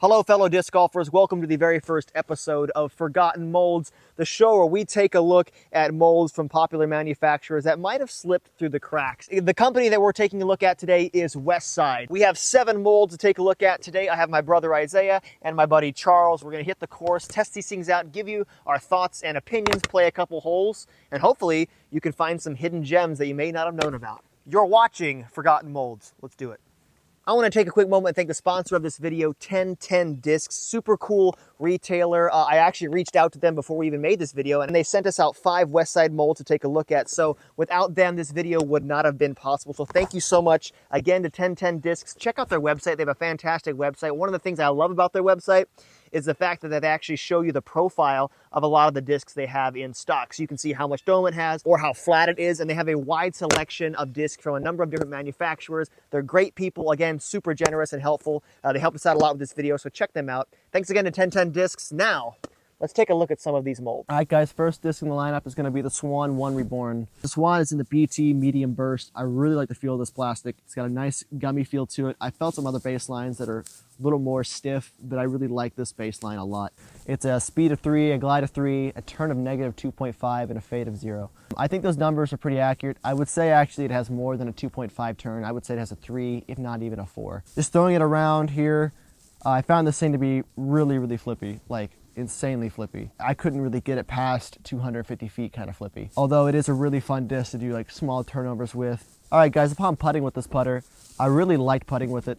Hello, fellow disc golfers. Welcome to the very first episode of Forgotten Molds, the show where we take a look at molds from popular manufacturers that might have slipped through the cracks. The company that we're taking a look at today is Westside. We have 7 molds to take a look at today. I have my brother Isaiah and my buddy Charles. We're going to hit the course, test these things out, give you our thoughts and opinions, play a couple holes, and hopefully you can find some hidden gems that you may not have known about. You're watching Forgotten Molds. Let's do it. I want to take a quick moment and thank the sponsor of this video, 1010 Discs. Super cool retailer. I actually reached out to them before we even made this video, and they sent us out 5 Westside molds to take a look at. So without them, this video would not have been possible. So thank you so much again to 1010 Discs. Check out their website. They have a fantastic website. One of the things I love about their website is the fact that they actually show you the profile of a lot of the discs they have in stock. So you can see how much dome it has or how flat it is, and they have a wide selection of discs from a number of different manufacturers. They're great people, again, super generous and helpful. They helped us out a lot with this video, so check them out. Thanks again to 1010 Discs. Now, let's take a look at some of these molds. All right, guys, first disc in the lineup is going to be the Swan 1 Reborn. The Swan is in the BT medium burst. I really like the feel of this plastic. It's got a nice gummy feel to it. I felt some other base lines that are a little more stiff, but I really like this base line a lot. It's a speed of 3, a glide of 3, a turn of negative 2.5, and a fade of 0. I think those numbers are pretty accurate. I would say actually it has more than a 2.5 turn. I would say it has a 3, if not even a 4. Just throwing it around here, I found this thing to be really flippy, like insanely flippy. I couldn't really get it past 250 feet kind of flippy. Although it is a really fun disc to do like small turnovers with. All right, guys, upon putting with this putter, I really liked putting with it.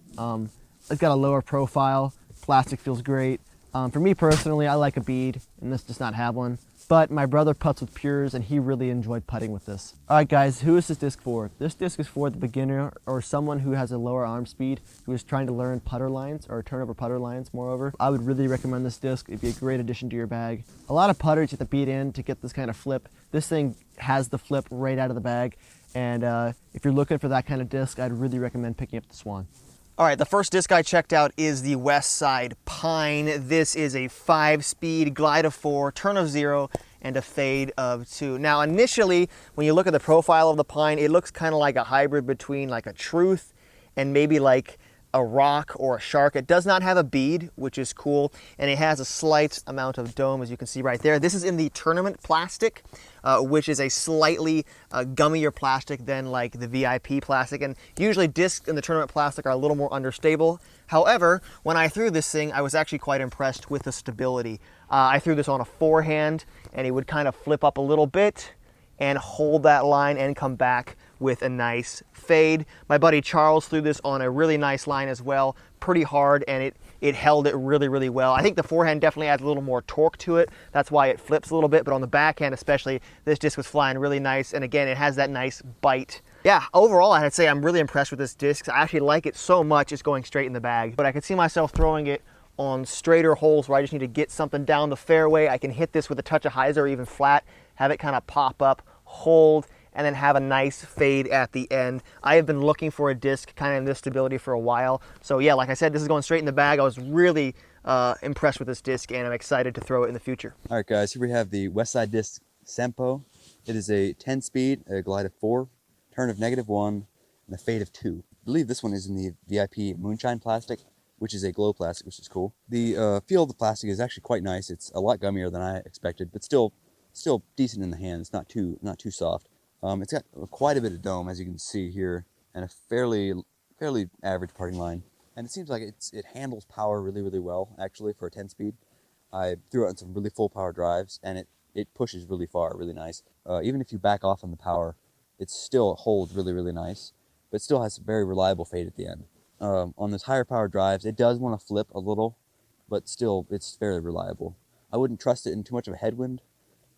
It's got a lower profile, plastic feels great. For me personally, I like a bead, and this does not have one. But my brother putts with Pures, and he really enjoyed putting with this. All right, guys, who is this disc for? This disc is for the beginner or someone who has a lower arm speed, who is trying to learn putter lines or turnover putter lines, moreover. I would really recommend this disc. It'd be a great addition to your bag. A lot of putters you have to beat in to get this kind of flip. This thing has the flip right out of the bag, and if you're looking for that kind of disc, I'd really recommend picking up the Swan. All right, the first disc I checked out is the Westside Pine. This is a 5-speed, glide of 4, turn of 0, and a fade of 2. Now, initially, when you look at the profile of the Pine, it looks kind of like a hybrid between like a Truth and maybe like a Rock or a Shark. It does not have a bead, which is cool, and it has a slight amount of dome, as you can see right there. This is in the tournament plastic, which is a slightly gummier plastic than like the VIP plastic, and usually discs in the tournament plastic are a little more understable. However, when I threw this thing, I was actually quite impressed with the stability. I threw this on a forehand, and it would kind of flip up a little bit and hold that line and come back with a nice fade. My buddy Charles threw this on a really nice line as well, pretty hard, and it held it really well. I think the forehand definitely adds a little more torque to it. That's why it flips a little bit, but on the backhand especially, this disc was flying really nice, and again, it has that nice bite. Yeah, overall, I'd say I'm really impressed with this disc. I actually like it so much, it's going straight in the bag, but I could see myself throwing it on straighter holes where I just need to get something down the fairway. I can hit this with a touch of hyzer or even flat, have it kind of pop up, hold, and then have a nice fade at the end. I have been looking for a disc kind of in this stability for a while. So yeah, like I said, this is going straight in the bag. I was really impressed with this disc, and I'm excited to throw it in the future. All right, guys, here we have the Westside Disc Sempo. It is a 10-speed, a glide of 4, turn of -1, and a fade of 2. I believe this one is in the VIP Moonshine plastic, which is a glow plastic, which is cool. The feel of the plastic is actually quite nice. It's a lot gummier than I expected, but still decent in the hand. It's not too soft. It's got quite a bit of dome, as you can see here, and a fairly average parting line. And it seems like it handles power really well, actually, for a 10-speed. I threw it on some really full power drives, and it pushes really far, really nice. Even if you back off on the power, it still holds really nice, but still has a very reliable fade at the end. On those higher power drives, it does want to flip a little, but still, it's fairly reliable. I wouldn't trust it in too much of a headwind,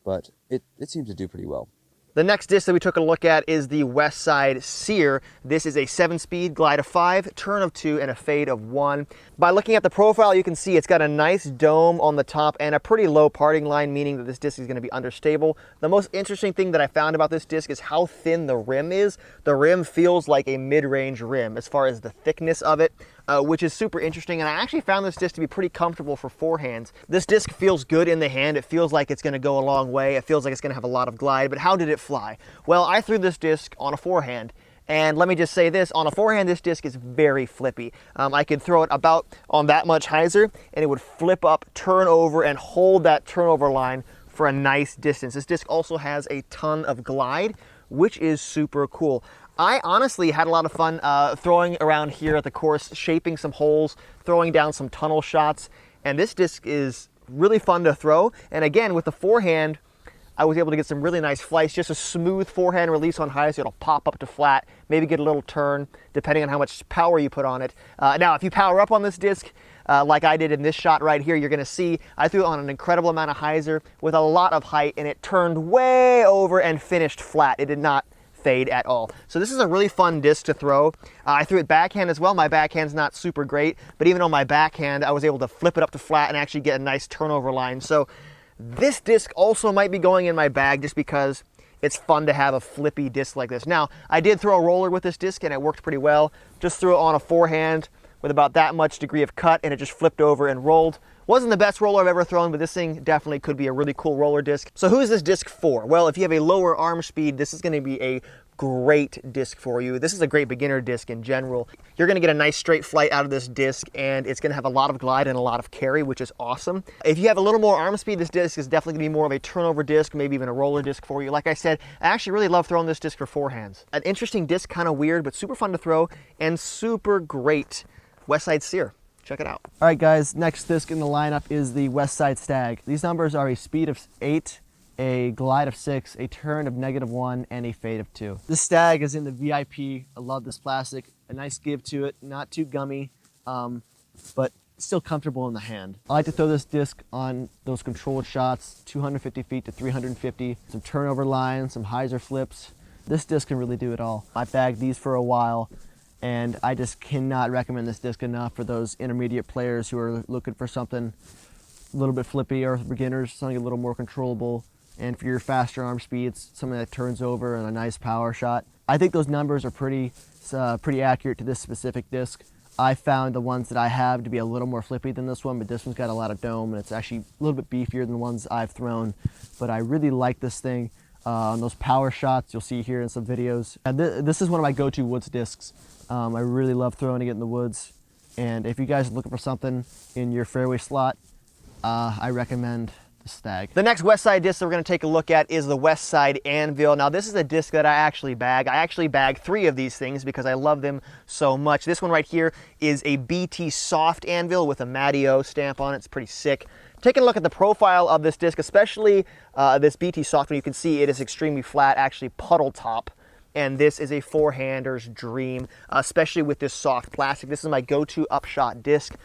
but it seems to do pretty well. The next disc that we took a look at is the Westside Sear. This is a 7-speed, glide of 5, turn of 2, and a fade of 1. By looking at the profile, you can see it's got a nice dome on the top and a pretty low parting line, meaning that this disc is going to be understable. The most interesting thing that I found about this disc is how thin the rim is. The rim feels like a mid-range rim as far as the thickness of it. Which is super interesting, and I actually found this disc to be pretty comfortable for forehands. This disc feels good in the hand. It feels like it's going to go a long way. It feels like it's going to have a lot of glide, but how did it fly? Well, I threw this disc on a forehand, And let me just say this, on a forehand, this disc is very flippy. I could throw it about on that much hyzer and it would flip up, turn over, and hold that turnover line for a nice distance. This disc also has a ton of glide, which is super cool. I honestly had a lot of fun throwing around here at the course, shaping some holes, throwing down some tunnel shots, and this disc is really fun to throw. And again, with the forehand, I was able to get some really nice flights, just a smooth forehand release on high, so it'll pop up to flat, maybe get a little turn, depending on how much power you put on it. Now, if you power up on this disc, like I did in this shot right here, you're gonna see I threw it on an incredible amount of hyzer with a lot of height, and it turned way over and finished flat. It did not fade at all. So this is a really fun disc to throw. I threw it backhand as well. My backhand's not super great, but even on my backhand, I was able to flip it up to flat and actually get a nice turnover line. So this disc also might be going in my bag just because it's fun to have a flippy disc like this. Now, I did throw a roller with this disc and it worked pretty well. Just threw it on a forehand with about that much degree of cut and it just flipped over and rolled. Wasn't the best roller I've ever thrown, but this thing definitely could be a really cool roller disc. So who is this disc for? Well, if you have a lower arm speed, this is going to be a great disc for you. This is a great beginner disc in general. You're going to get a nice straight flight out of this disc, and it's going to have a lot of glide and a lot of carry, which is awesome. If you have a little more arm speed, this disc is definitely going to be more of a turnover disc, maybe even a roller disc for you. Like I said, I actually really love throwing this disc for forehands. An interesting disc, kind of weird, but super fun to throw and super great Westside Sear. Check it out. All right, guys, next disc in the lineup is the Westside Stag. These numbers are a speed of 8, a glide of 6, a turn of -1, and a fade of 2. This Stag is in the VIP. I love this plastic. A nice give to it, not too gummy, but still comfortable in the hand. I like to throw this disc on those controlled shots, 250 feet to 350, some turnover lines, some hyzer flips. This disc can really do it all. I bagged these for a while, and I just cannot recommend this disc enough for those intermediate players who are looking for something a little bit flippy, or beginners, something a little more controllable. And for your faster arm speeds, something that turns over and a nice power shot. I think those numbers are pretty accurate to this specific disc. I found the ones that I have to be a little more flippy than this one, but this one's got a lot of dome and it's actually a little bit beefier than the ones I've thrown. But I really like this thing. On those power shots, you'll see here in some videos. And this is one of my go-to woods discs. I really love throwing it in the woods. And if you guys are looking for something in your fairway slot, I recommend the Stag. The next Westside disc that we're going to take a look at is the Westside Anvil. Now, this is a disc that I actually bag. I actually bag 3 of these things because I love them so much. This one right here is a BT Soft Anvil with a Matty-O stamp on it. It's pretty sick. Taking a look at the profile of this disc, especially this BT Soft one, you can see it is extremely flat, actually puddle top. And this is a forehander's dream, especially with this soft plastic. This is my go-to upshot disc.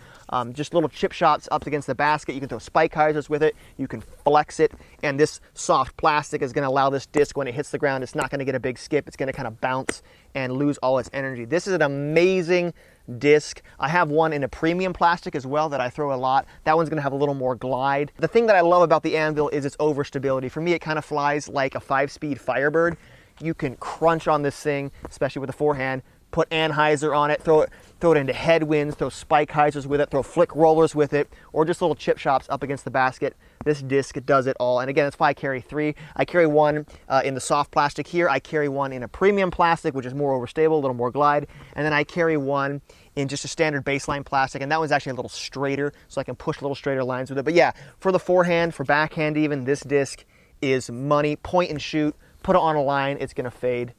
Just little chip shots up against the basket. You can throw spike hyzers with it. You can flex it. And this soft plastic is going to allow this disc, when it hits the ground, it's not going to get a big skip. It's going to kind of bounce and lose all its energy. This is an amazing disc. I have one in a premium plastic as well that I throw a lot. That one's going to have a little more glide. The thing that I love about the Anvil is its overstability. For me, it kind of flies like a 5-speed Firebird. You can crunch on this thing, especially with the forehand, put anhyzer on it, throw it into headwinds, throw spike hyzers with it, throw flick rollers with it, or just little chip shots up against the basket. This disc does it all. And again, that's why I carry 3. I carry one in the soft plastic here. I carry one in a premium plastic, which is more overstable, a little more glide. And then I carry one in just a standard baseline plastic, and that one's actually a little straighter, so I can push little straighter lines with it. But yeah, for the forehand, for backhand even, this disc is money. Point and shoot. Put it on a line, it's gonna fade.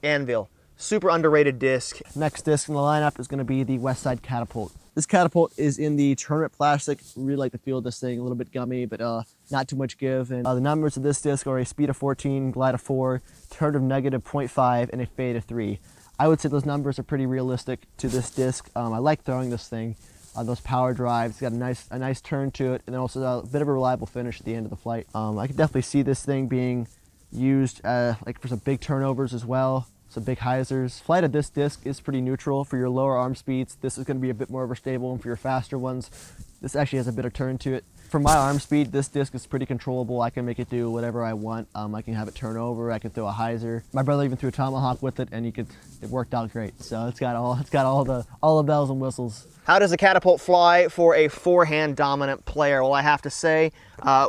Anvil, super underrated disc. Next disc in the lineup is gonna be the Westside Catapult. This Catapult is in the tournament plastic. Really like the feel of this thing, a little bit gummy, but not too much give. And the numbers of this disc are a speed of 14, glide of 4, turn of -0.5, and a fade of 3. I would say those numbers are pretty realistic to this disc. I like throwing this thing. Those power drives, it's got a nice turn to it, and then also a bit of a reliable finish at the end of the flight. I could definitely see this thing being used like for some big turnovers as well, some big hyzers. Flight of this disc is pretty neutral. For your lower arm speeds, this is going to be a bit more overstable, and for your faster ones, This actually has a bit of turn to it. For my arm speed, this disc is pretty controllable. I can make it do whatever I want. I can have it turn over. I can throw a hyzer. My brother even threw a tomahawk with it, and it worked out great. So it's got all the bells and whistles. How does a catapult fly for a forehand dominant player? Well, I have to say,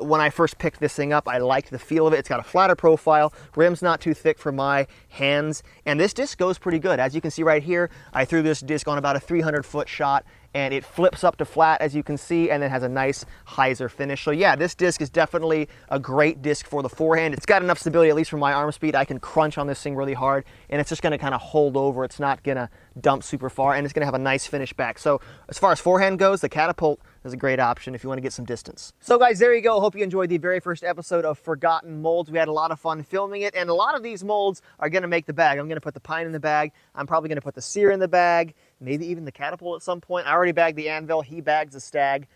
when I first picked this thing up, I liked the feel of it. It's got a flatter profile, rim's not too thick for my hands, and this disc goes pretty good. As you can see right here, I threw this disc on about a 300-foot shot, and it flips up to flat, as you can see, and then has a nice hyzer finish. So yeah, this disc is definitely a great disc for the forehand. It's got enough stability, at least for my arm speed. I can crunch on this thing really hard, and it's just gonna kind of hold over. It's not gonna dump super far, and it's gonna have a nice finish back. So as far as forehand goes, the catapult is a great option if you want to get some distance. So guys, there you go. Hope you enjoyed the very first episode of Forgotten Molds. We had a lot of fun filming it, and a lot of these molds are gonna make the bag. I'm gonna put the pine in the bag. I'm probably gonna put the seer in the bag, maybe even the catapult at some point. I already bagged the anvil. He bags the stag.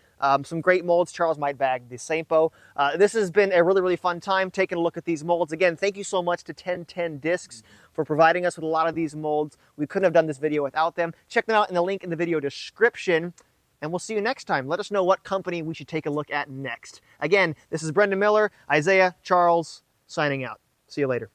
Some great molds. Charles might bag the Sampo. This has been a really, really fun time taking a look at these molds. Again, thank you so much to 1010 Discs for providing us with a lot of these molds. We couldn't have done this video without them. Check them out in the link in the video description, and we'll see you next time. Let us know what company we should take a look at next. Again, this is Brendan Miller, Isaiah, Charles, signing out. See you later.